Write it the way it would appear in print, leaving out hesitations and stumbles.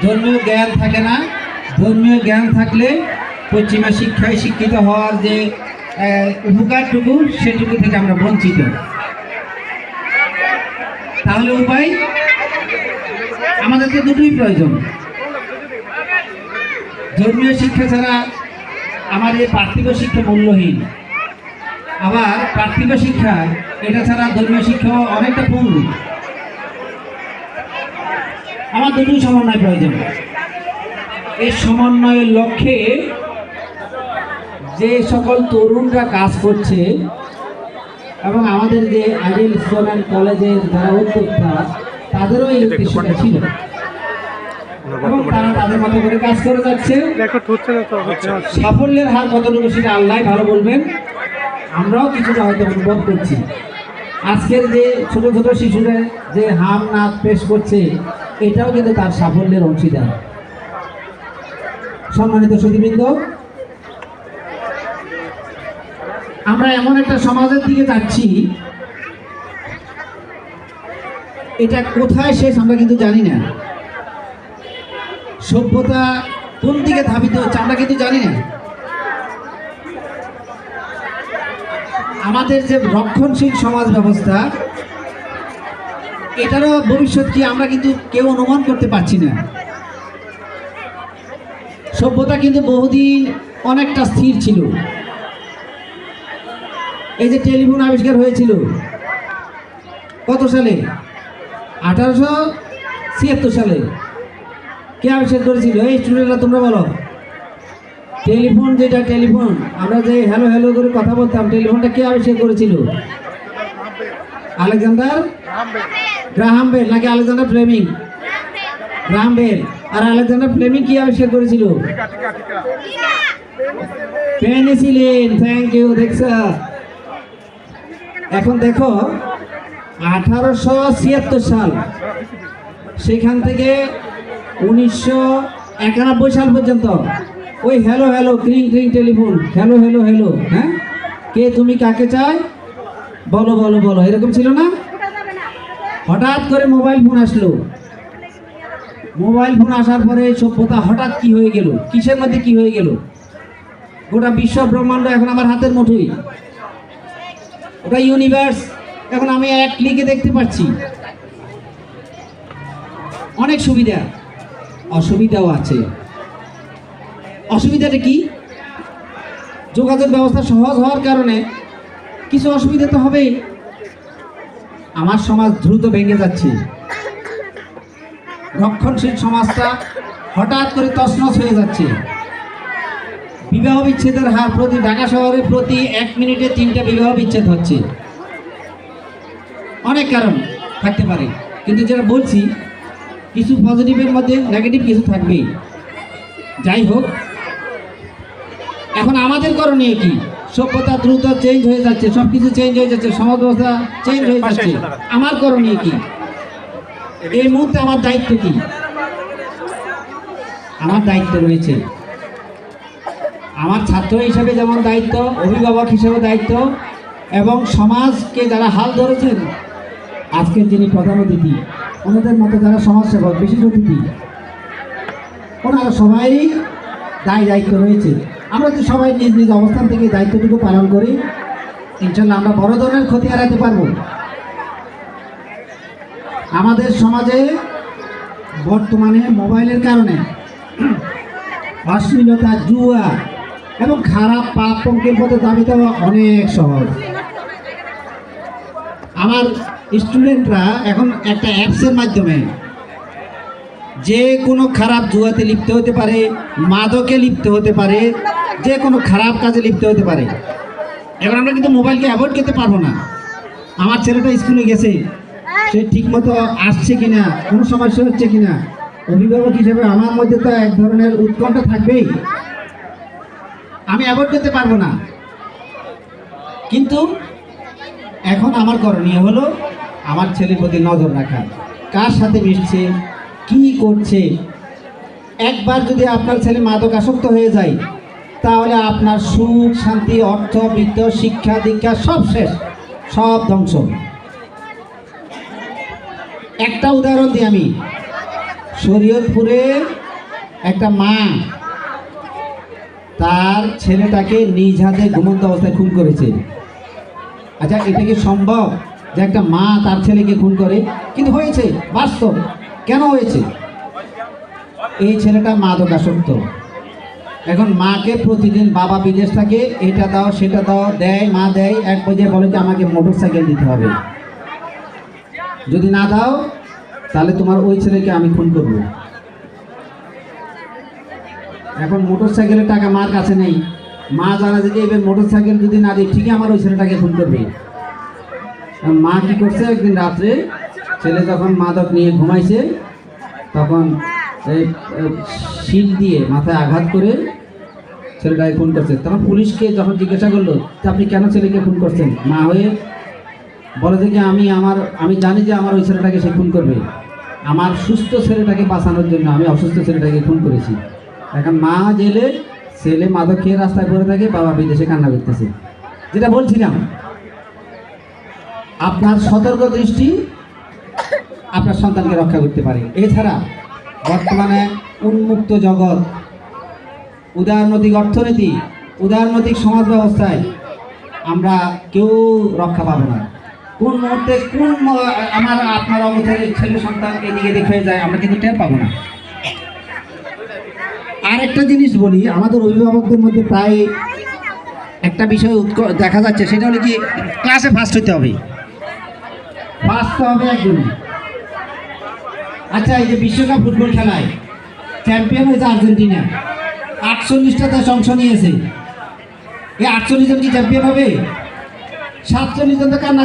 ধর্মীয় জ্ঞান থাকে না। ধর্মীয় জ্ঞান থাকলে পশ্চিমা শিক্ষায় শিক্ষিত হওয়ার যে উপকারটুকু সেটুকু থেকে আমরা বঞ্চিত। তাহলে উপায় আমাদেরকে দুটোই প্রয়োজন। ধর্মীয় শিক্ষা ছাড়া আমাদের পার্থিব শিক্ষা মূল্যহীন, আবার পার্থিব শিক্ষা এটা ছাড়া ধর্মীয় শিক্ষা অনেকটা পঙ্গু। আমার দুটোই সমন্বয় প্রয়োজন। এই সমন্বয়ের লক্ষ্যে যে সকল তরুণরা কাজ করছে এবং আমাদের যে আইডিয়াল স্টুডেন্ট কলেজের যারা উদ্যোক্তা তাদেরও এই উদ্দেশ্যটা ছিল এবং তারা তাদের মতো করে কাজ করে যাচ্ছে। সাফল্যের হার কতটুকু সেটা আল্লাহ ভালো বলবেন, আমরাও কিছুটা হয়তো অনুভব করছি। আজকের যে ছোট ছোট শিশুরা যে হাম নাচ পেশ করছে এটাও কিন্তু তার সাফল্যের অংশীদার। সম্মানিত সুধীবৃন্দ, আমরা এমন একটা সমাজের দিকে যাচ্ছি, এটা কোথায় শেষ আমরা কিন্তু জানি না। সভ্যতা কোন দিকে ধাবিত হচ্ছে আমরা কিন্তু জানি না। আমাদের যে রক্ষণশীল সমাজ ব্যবস্থা এটারও ভবিষ্যৎ কি আমরা কিন্তু কেউ অনুমান করতে পারছি না। সভ্যতা কিন্তু বহুদিন অনেকটা স্থির ছিল। এই যে টেলিফোন আবিষ্কার হয়েছিল কত সালে? 1876 সালে। কে আবিষ্কার করেছিল? এই স্টুডেন্টরা তোমরা বলো। টেলিফোন, যেটা টেলিফোন আমরা যে হ্যালো হ্যালো করে কথা বলতাম, টেলিফোনটা কে আবিষ্কার করেছিল? আলেকজান্ডার গ্রাহাম বেল নাকি আলেকজান্ডার ফ্লেমিং? Graham Bell. আর আলেকজান্ডার ফ্লেমিং কি আবিষ্কার করেছিল? পেনিসিলিন। Thank you. দেখছো, এখন দেখো 1876 সাল, সেখান থেকে 1991 সাল পর্যন্ত ওই হ্যালো হ্যালো ক্রিং ক্রিং টেলিফোন, হ্যালো হ্যালো হ্যালো, হ্যাঁ কে তুমি কাকে চাই বলো বলো বলো, এরকম ছিল না? হঠাৎ করে মোবাইল ফোন আসলো। মোবাইল ফোন আসার পরে সভ্যতা হঠাৎ কি হয়ে গেল, কিসের মধ্যে কি হয়ে গেল? গোটা বিশ্ব ব্রহ্মাণ্ড এখন আমার হাতের মুঠোয়। ওটা ইউনিভার্স এখন আমি এক ক্লিকে দেখতে পাচ্ছি। অনেক সুবিধা, অসুবিধাও আছে। অসুবিধাটা কি? যোগাযোগ ব্যবস্থা সহজ হওয়ার কারণে কিছু অসুবিধা তো হবেই। আমার সমাজ দ্রুত ভেঙে যাচ্ছে। রক্ষণশীল সমাজটা হঠাৎ করে তছনছ হয়ে যাচ্ছে। বিবাহ বিচ্ছেদের হার প্রতি ঢাকা শহরে প্রতি 1 মিনিটে 3টা বিবাহ বিচ্ছেদ হচ্ছে। অনেক কারণ থাকতে পারে, কিন্তু যেটা বলছি কিছু পজিটিভের মধ্যে নেগেটিভ কিছু থাকবেই। যাই হোক, এখন আমাদের করণীয় কি? সভ্যতা দ্রুত চেঞ্জ হয়ে যাচ্ছে, সব কিছু চেঞ্জ হয়ে যাচ্ছে, সমাজ ব্যবস্থা চেঞ্জ হয়ে যাচ্ছে। আমার করণীয় কি? এই মুহূর্তে আমার দায়িত্ব কি? আমার দায়িত্ব রয়েছে, আমার ছাত্র হিসেবে যেমন দায়িত্ব, অভিভাবক হিসেবে দায়িত্ব, এবং সমাজকে যারা হাল ধরেছেন, আজকের যিনি প্রধান অতিথি, ওনাদের মতো যারা সমাজসেবক, বিশেষ অতিথি, ওনারা সবাই দায়িত্ব রয়েছে। আমরা যদি সবাই নিজ নিজ অবস্থান থেকে দায়িত্বটুকু পালন করি, ইনশাল্লাহ আমরা বড় ধরনের ক্ষতি এড়াতে পারবো। আমাদের সমাজে বর্তমানে মোবাইলের কারণে অশ্লীলতা, জুয়া এবং খারাপ পাপ পঙ্কের পথে দাবি দেওয়া অনেক সহজ। আমার স্টুডেন্টরা এখন একটা অ্যাপসের মাধ্যমে যে কোনো খারাপ জুয়াতে লিপ্ত হতে পারে, মাদকে লিপ্ত হতে পারে, যে কোনো খারাপ কাজে লিপ্ত হতে পারে। এখন আমরা কিন্তু মোবাইলকে অ্যাভয়েড করতে পারবো না। আমার ছেলেটা স্কুলে গেছে, সে ঠিকমতো আসছে কিনা, কোনো সমস্যা হচ্ছে কিনা, অভিভাবক হিসেবে আমার মধ্যে তো এক ধরনের উৎকণ্ঠা থাকবেই। আমি অ্যাভয়েড করতে পারবো না, কিন্তু এখন আমার করণীয় হলো আমার ছেলের প্রতি নজর রাখা, কার সাথে মিশছে, কি করছে। একবার যদি আপনার ছেলে মাদক আসক্ত হয়ে যায়, তাহলে আপনার সুখ, শান্তি, অর্থ, বৃত্ত, শিক্ষা, দীক্ষা সব শেষ, সব ধ্বংস। একটা উদাহরণ দিই আমি। শরীয়তপুরে একটা মা তার ছেলেটাকে নিজ হাতে ঘুমন্ত অবস্থায় খুন করেছে। আচ্ছা, এটা কি সম্ভব যে একটা মা তার ছেলেকে খুন করে? কিন্তু হয়েছে, বাস্তব। কেন হয়েছে? এই ছেলেটা মাদকাসক্ত। এখন মাকে প্রতিদিন বাবা বিদেশ থাকে, এটা দাও সেটা দাও, দেয়, মা দেয়, এক পর্যায়ে বলে যে আমাকে মোটর সাইকেল দিতে হবে, যদি না দাও তাহলে তোমার ওই ছেলেকে আমি খুন করব। এখন মোটর সাইকেলের টাকা মার কাছে নেই, মা জানা যে এবার মোটর সাইকেল যদি না দিই ঠিকই আমার ওই ছেলেটাকে খুন করবে। মা কি করছে, একদিন রাত্রে ছেলে যখন মাদক নিয়ে ঘুমাইছে তখন এই শিল দিয়ে মাথায় আঘাত করে ছেলেটাকে খুন করছে। তখন পুলিশকে যখন জিজ্ঞাসা করলো যে আপনি কেন ছেলেকে খুন করছেন, মা হয়ে বলে যে কি আমি জানি যে আমার ওই ছেলেটাকে সে খুন করবে, আমার সুস্থ ছেলেটাকে বাঁচানোর জন্য আমি অসুস্থ ছেলেটাকে খুন করেছি। এখন মা জেলে, ছেলে মাদক খেয়ে রাস্তায় পড়ে থাকে, বাবা বিদেশে কান্না করতেছে। যেটা বলছিলাম, আপনার সতর্ক দৃষ্টি আপনার সন্তানকে রক্ষা করতে পারে। এছাড়া বর্তমানে উন্মুক্ত জগৎ, উদারনৈতিক অর্থনীতি, উদারনৈতিক সমাজ ব্যবস্থায় আমরা কেউ রক্ষা পাবো না। কোন মুহূর্তে আপনার অবস্থায় ছেলে সন্তান এদিকে দেখে যায় আমরা কিন্তু টের পাবো না। আরেকটা জিনিস বলি, আমাদের অভিভাবকদের মধ্যে প্রায় একটা বিষয় দেখা যাচ্ছে, সেটা হলো কি ক্লাসে ফার্স্ট হতে হবে, বাঁচতে হবে একজনই। আচ্ছা, এই যে বিশ্বকাপ ফুটবল খেলায় চ্যাম্পিয়ন হয়েছে আর্জেন্টিনা, 48টা দেশ অংশ নিয়েছে, এই 48 জন কি চ্যাম্পিয়ন হবে? 47 জন তো কান্না